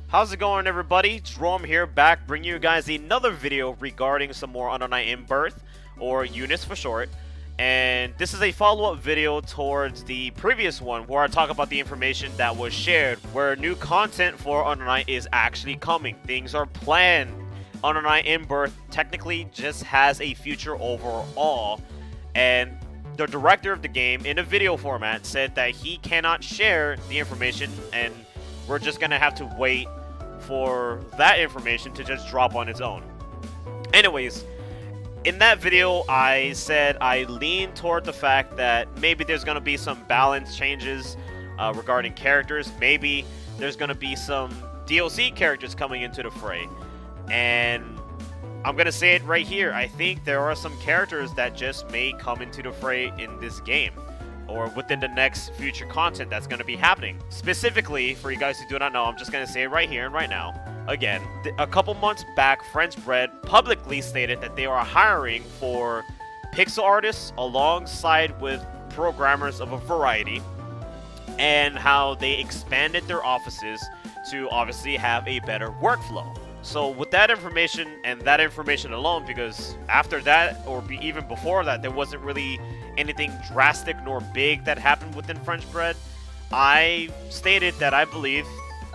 How's it going, everybody? Jerome here, back bringing you guys another video regarding some more Under Night In-Birth, or units for short. And this is a follow-up video towards the previous one where I talk about the information that was shared, where new content for Under Night is actually coming. Things are planned. Under Night In-Birth technically just has a future overall, and the director of the game in a video format said that he cannot share the information, and we're just gonna have to wait for that information to just drop on its own. Anyways, in that video, I said I lean toward the fact that maybe there's gonna be some balance changes regarding characters. Maybe there's gonna be some DLC characters coming into the fray. And I'm gonna say it right here. I think there are some characters that just may come into the fray in this game, or within the next future content that's going to be happening. Specifically, for you guys who do not know, I'm just going to say it right here and right now. Again, a couple months back, French Bread publicly stated that they are hiring for pixel artists alongside with programmers of a variety, and how they expanded their offices to obviously have a better workflow. So with that information, and that information alone, because after that, or even before that, there wasn't really anything drastic nor big that happened within French Bread, I stated that I believe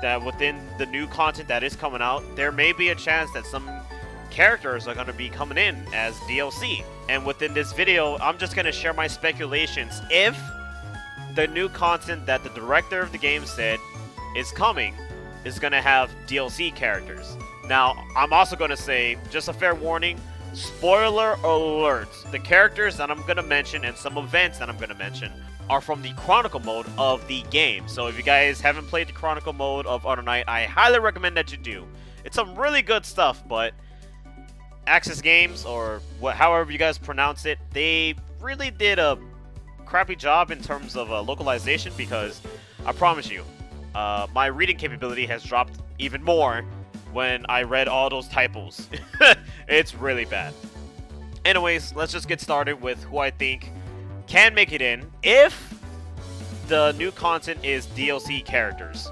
that within the new content that is coming out, there may be a chance that some characters are going to be coming in as DLC. And within this video, I'm just going to share my speculations if the new content that the director of the game said is coming is going to have DLC characters. Now, I'm also going to say, just a fair warning, spoiler alert, the characters that I'm going to mention and some events that I'm going to mention are from the Chronicle mode of the game. So if you guys haven't played the Chronicle mode of Under Night, I highly recommend that you do. It's some really good stuff, but Access Games, or however you guys pronounce it, they really did a crappy job in terms of localization, because I promise you, my reading capability has dropped even more when I read all those typos. It's really bad. Anyways, let's just get started with who I think can make it in if the new content is DLC characters.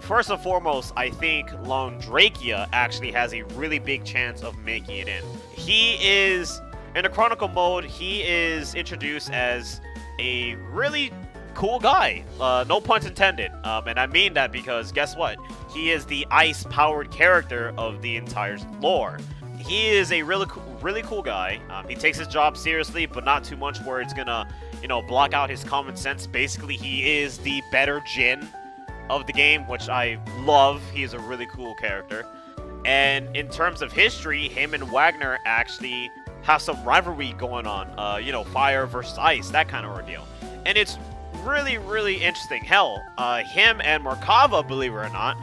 First and foremost, I think Londrakia actually has a really big chance of making it in. He is, in the Chronicle mode, he is introduced as a really cool guy, no puns intended, and I mean that because guess what? He is the ice-powered character of the entire lore. He is a really cool guy. He takes his job seriously, but not too much where it's gonna, block out his common sense. Basically, he is the better Jin of the game, which I love. He is a really cool character. And in terms of history, him and Wagner actually have some rivalry going on. Fire versus ice, that kind of ordeal. And it's really interesting. Hell, him and Merkava, believe it or not,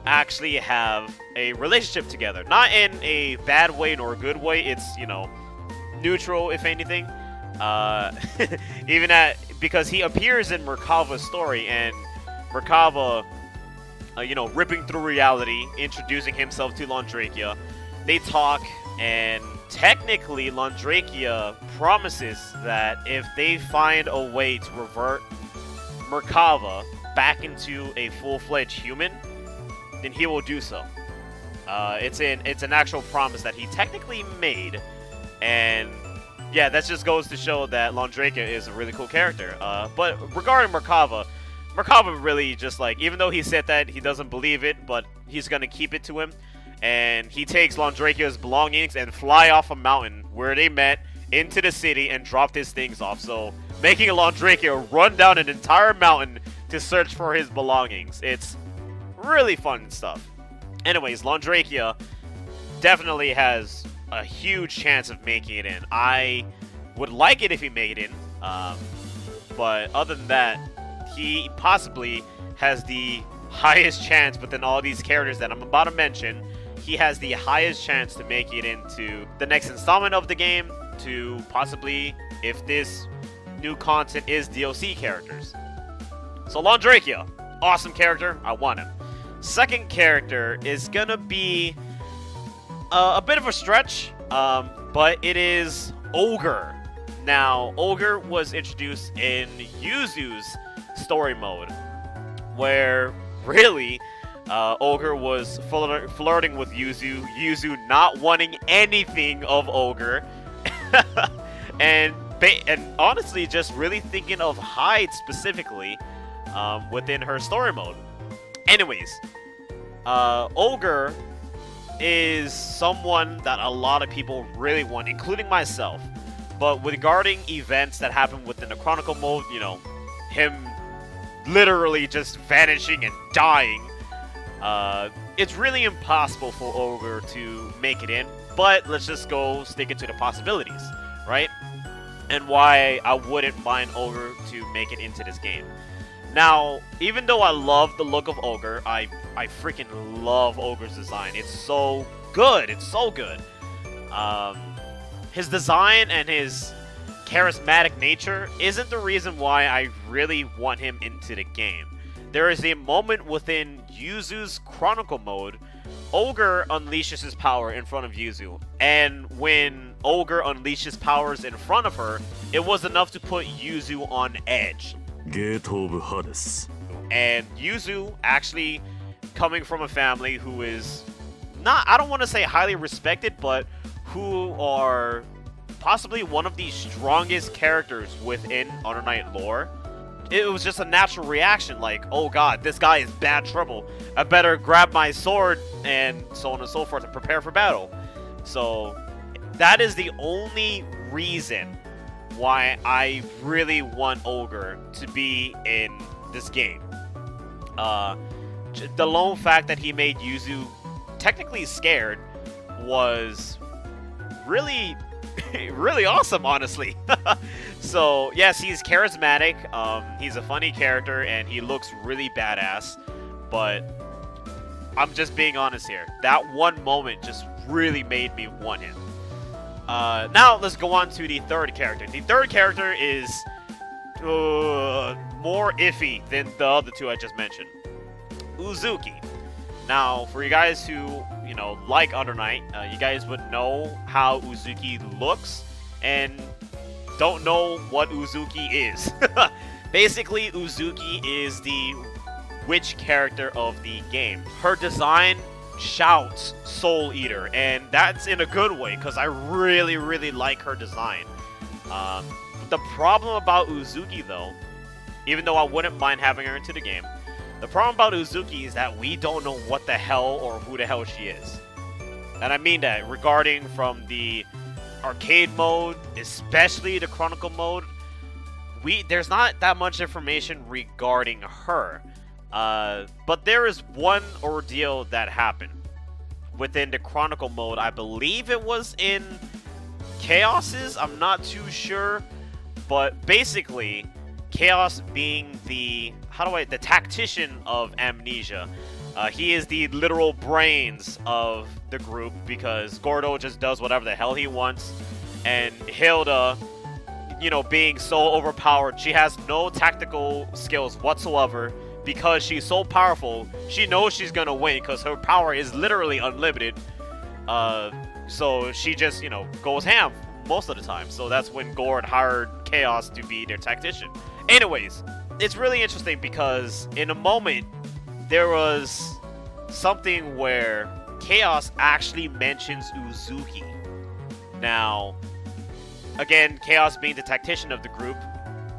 actually have a relationship together. Not in a bad way nor a good way. It's, neutral, if anything. Because he appears in Merkava's story, and Merkava, ripping through reality, introducing himself to Londrakia. They talk, and technically Londrakia promises that if they find a way to revert Merkava back into a full-fledged human, then he will do so. It's an actual promise that he technically made, and yeah, that just goes to show that Londrakia is a really cool character. But regarding Merkava really just even though he said that he doesn't believe it, but he's gonna keep it to him, and he takes Londrakia's belongings and fly off a mountain where they met into the city and dropped his things off. So making Londrakia run down an entire mountain to search for his belongings. It's really fun stuff. Anyways, Londrakia definitely has a huge chance of making it in. I would like it if he made it in, but other than that, he possibly has the highest chance within all these characters that I'm about to mention. He has the highest chance to make it into the next installment of the game, to possibly, if this new content is DLC characters. So Londrakia, awesome character, I want him. Second character is gonna be a bit of a stretch, but it is Ochre. Now, Ochre was introduced in Yuzu's story mode, where really Ogre was flirting with Yuzu not wanting anything of Ogre, and honestly just really thinking of Hyde specifically within her story mode. Anyways, Ogre is someone that a lot of people really want, including myself. But regarding events that happen within the Chronicle mode, you know, him literally just vanishing and dying, it's really impossible for Ogre to make it in. But let's just go stick it to the possibilities, right? And why I wouldn't mind Ogre to make it into this game. Now, even though I love the look of Ogre, I freaking love Ogre's design. It's so good. It's so good. His design and his charismatic nature isn't the reason why I really want him into the game. There is a moment within Yuzu's Chronicle mode, Ogre unleashes his power in front of Yuzu. And when Ogre unleashes powers in front of her, it was enough to put Yuzu on edge. Gate of Hades. And Yuzu, actually coming from a family who is not, I don't want to say highly respected, but who are possibly one of the strongest characters within Under Night lore, it was just a natural reaction, like, oh god, this guy is bad trouble. I better grab my sword, and so on and so forth, and prepare for battle. So, that is the only reason why I really want Ogre to be in this game. The lone fact that he made Yuzu technically scared was really, really awesome, honestly. So, yes, he's charismatic, he's a funny character, and he looks really badass, but I'm just being honest here. That one moment just really made me want him. Now, let's go on to the third character. The third character is more iffy than the other two I just mentioned. Uzuki. Now, for you guys who, you know, like Under Night, you guys would know how Uzuki looks, and don't know what Uzuki is. Basically, Uzuki is the witch character of the game. Her design shouts Soul Eater, and that's in a good way, because I really, really like her design. The problem about Uzuki, though, even though I wouldn't mind having her into the game, the problem about Uzuki is that we don't know what the hell or who the hell she is. And I mean that regarding from the arcade mode, especially the Chronicle mode, there's not that much information regarding her. But there is one ordeal that happened within the Chronicle mode. I believe it was in Chaos's, I'm not too sure. But basically, Chaos being the tactician of Amnesia. He is the literal brains of the group, because Gordo just does whatever the hell he wants. And Hilda, you know, being so overpowered, she has no tactical skills whatsoever. Because she's so powerful, she knows she's gonna win because her power is literally unlimited. So she just, you know, goes ham most of the time. So that's when Gord hired Chaos to be their tactician. Anyways, it's really interesting because in a moment, there was something where Chaos actually mentions Uzuki. Now, again, Chaos being the tactician of the group,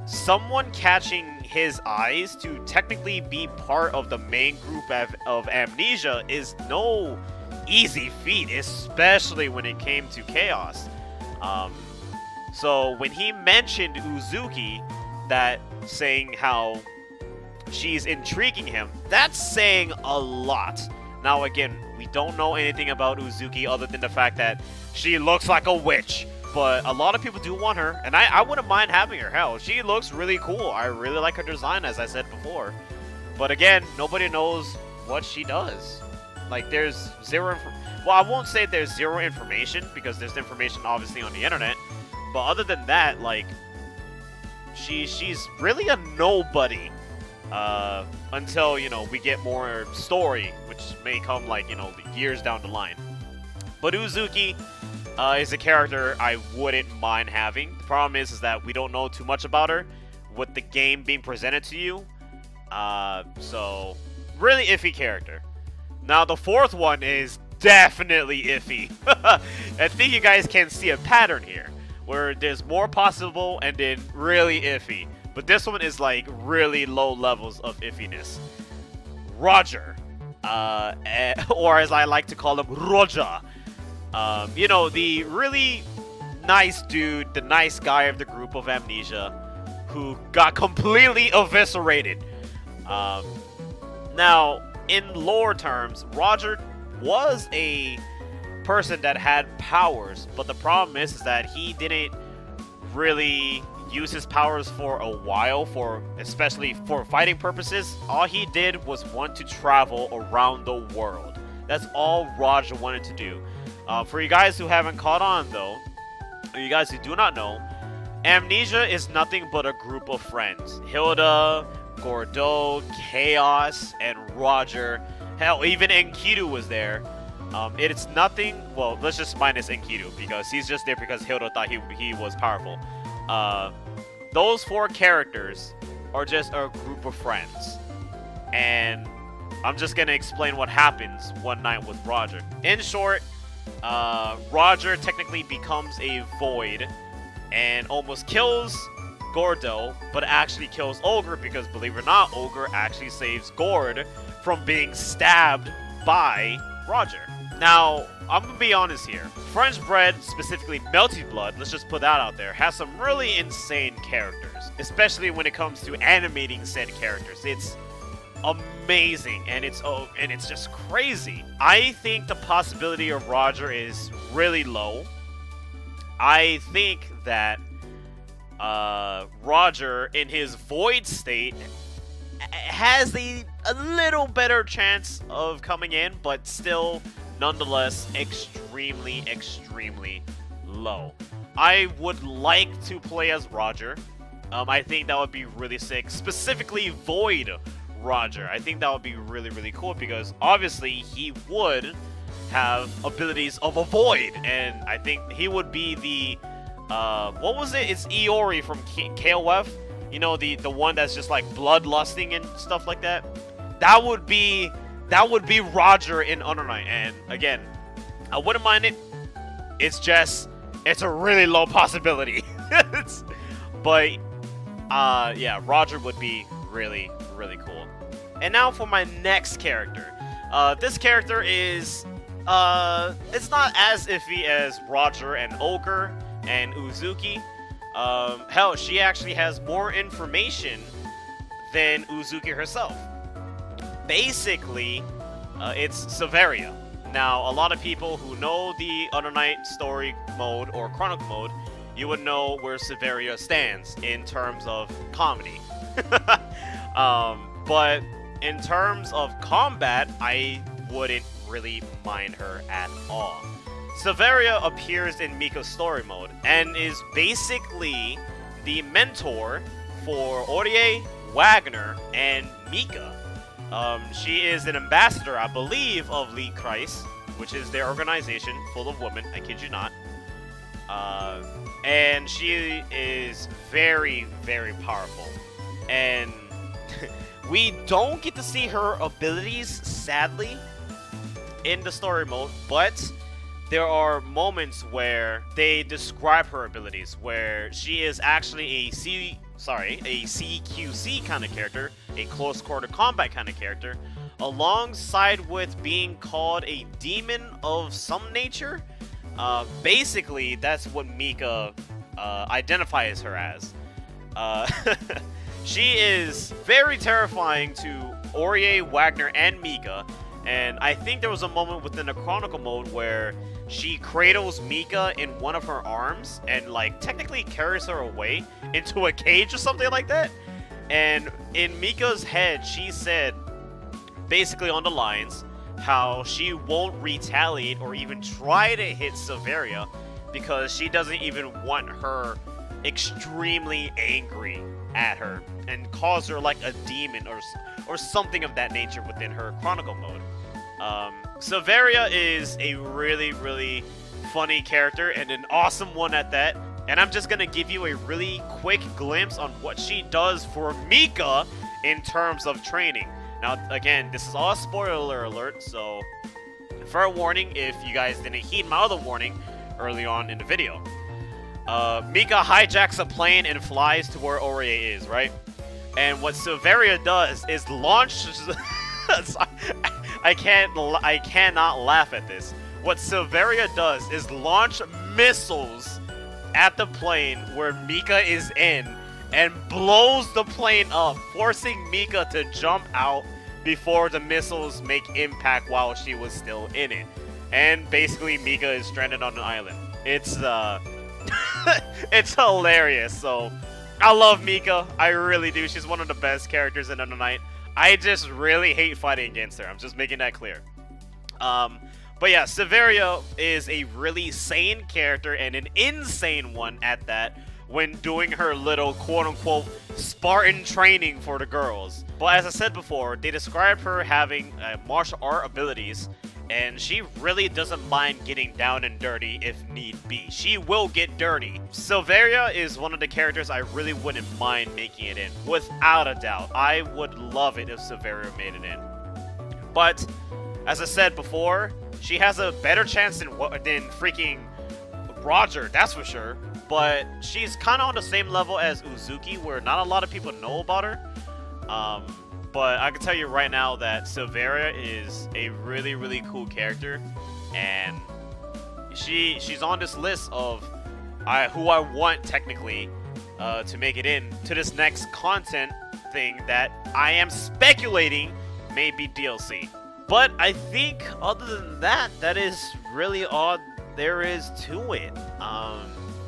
someone catching his eyes to technically be part of the main group of Amnesia is no easy feat, especially when it came to Chaos. So when he mentioned Uzuki, that saying how she's intriguing him, that's saying a lot. Now again, we don't know anything about Uzuki other than the fact that she looks like a witch. But a lot of people do want her, and I wouldn't mind having her. Hell, she looks really cool. I really like her design, as I said before. But again, nobody knows what she does. Like, there's zero well, I won't say there's zero information, because there's information obviously on the internet. But other than that, like, she's really a nobody. Until, you know, we get more story, which may come, like, you know, years down the line. But Uzuki is a character I wouldn't mind having. The problem is that we don't know too much about her with the game being presented to you. So, really iffy character. Now the fourth one is definitely iffy. I think you guys can see a pattern here, where there's more possible and then really iffy. But this one is like really low levels of iffiness. Roger. Or as I like to call him, Roger. You know, the really nice dude, the nice guy of the group of Amnesia, who got completely eviscerated. Now, in lore terms, Roger was a person that had powers, but the problem is that he didn't really use his powers for a while, especially for fighting purposes. All he did was want to travel around the world. That's all Roger wanted to do. For you guys who haven't caught on though, or you guys who do not know, Amnesia is nothing but a group of friends. Hilda, Gordeau, Chaos, and Roger. Hell, even Enkidu was there. It's nothing. Well, let's just minus Enkidu because he's just there because Hilda thought he was powerful. Those four characters are just a group of friends, and I'm just gonna explain what happens one night with Roger. In short, Roger technically becomes a void and almost kills Gordeau, but actually kills Ochre because, believe it or not, Ochre actually saves Gord from being stabbed by Roger. Now, I'm gonna be honest here. French Bread, specifically Melty Blood, let's just put that out there, has some really insane characters, especially when it comes to animating said characters. It's amazing, and it's just crazy. I think the possibility of Roger is really low. I think that Roger, in his void state, has a little better chance of coming in, but still, nonetheless, extremely, extremely low. I would like to play as Roger. I think that would be really sick. Specifically, Void Roger. I think that would be really, really cool because obviously he would have abilities of a Void, and I think he would be the what was it? It's Iori from KOF. You know, the one that's just like bloodlusting and stuff like that. That would be Roger in Under Night, and again, I wouldn't mind it. It's a really low possibility. But yeah, Roger would be really, really cool. And now for my next character. This character is it's not as iffy as Roger and Ochre and Uzuki. Hell, she actually has more information than Uzuki herself. Basically, it's Saverio. Now, a lot of people who know the Under Night story mode or Chronicle mode, you would know where Saverio stands in terms of comedy. But in terms of combat, I wouldn't really mind her at all. Saverio appears in Mika's story mode and is basically the mentor for Aurier, Wagner, and Mika. She is an ambassador, I believe, of League Christ, which is their organization full of women, I kid you not. And she is very, very powerful. And we don't get to see her abilities, sadly, in the story mode, but there are moments where they describe her abilities, where she is actually a CQC kind of character, a close quarter combat kind of character, alongside with being called a demon of some nature. Basically, that's what Mika identifies her as. She is very terrifying to Aurier, Wagner, and Mika, and I think there was a moment within the Chronicle mode where she cradles Mika in one of her arms and, like, technically carries her away into a cage or something like that. And in Mika's head, she said, basically on the lines, how she won't retaliate or even try to hit Saverio because she doesn't even want her extremely angry at her and cause her like a demon or something of that nature within her Chronicle mode. Saverio is a really, really funny character and an awesome one at that. And I'm just going to give you a really quick glimpse on what she does for Mika in terms of training. Now, again, this is all a spoiler alert, so fair warning if you guys didn't heed my other warning early on in the video. Mika hijacks a plane and flies to where Ochre is, right? And what Saverio does is launch... I cannot laugh at this. What Saverio does is launch missiles at the plane where Mika is in and blows the plane up, forcing Mika to jump out before the missiles make impact while she was still in it. And basically Mika is stranded on an island. It's it's hilarious. So I love Mika, I really do. She's one of the best characters in Under Night. I just really hate fighting against her. I'm just making that clear. But yeah, Saverio is a really sane character, and an insane one at that, when doing her little quote-unquote Spartan training for the girls. But as I said before, they describe her having martial art abilities, and she really doesn't mind getting down and dirty if need be. She will get dirty. Saverio is one of the characters I really wouldn't mind making it in, without a doubt. I would love it if Saverio made it in. But as I said before, she has a better chance than freaking Roger, that's for sure. But she's kind of on the same level as Uzuki, where not a lot of people know about her. But I can tell you right now that Saverio is a really, really cool character, and she's on this list of who I want technically to make it in to this next content thing that I am speculating may be DLC. But I think other than that, that is really all there is to it.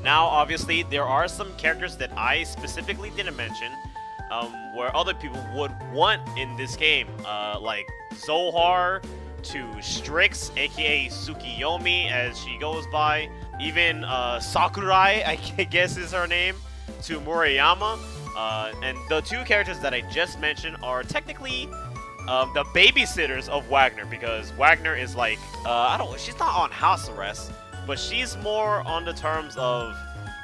Now, obviously, there are some characters that I specifically didn't mention, where other people would want in this game, like Zohar to Strix, aka Tsukiyomi as she goes by, even Sakurai, I guess is her name, to Murayama. And the two characters that I just mentioned are technically the babysitters of Wagner, because Wagner is like, she's not on house arrest, but she's more on the terms of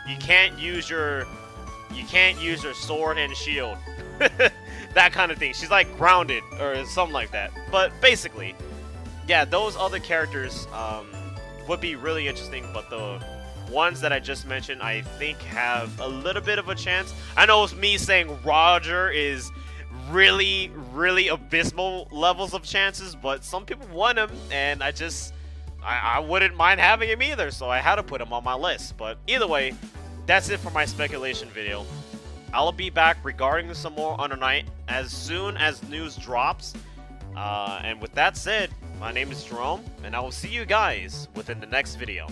you can't use your sword and shield. That kind of thing. She's like grounded or something like that. But basically, yeah, those other characters would be really interesting, but the ones that I just mentioned I think have a little bit of a chance. I know it's me saying Roger is really, really abysmal levels of chances, but some people want him, and I wouldn't mind having him either, so I had to put him on my list. But either way, that's it for my speculation video. I'll be back regarding some more Under Night as soon as news drops. And with that said, my name is Jerome, and I will see you guys within the next video.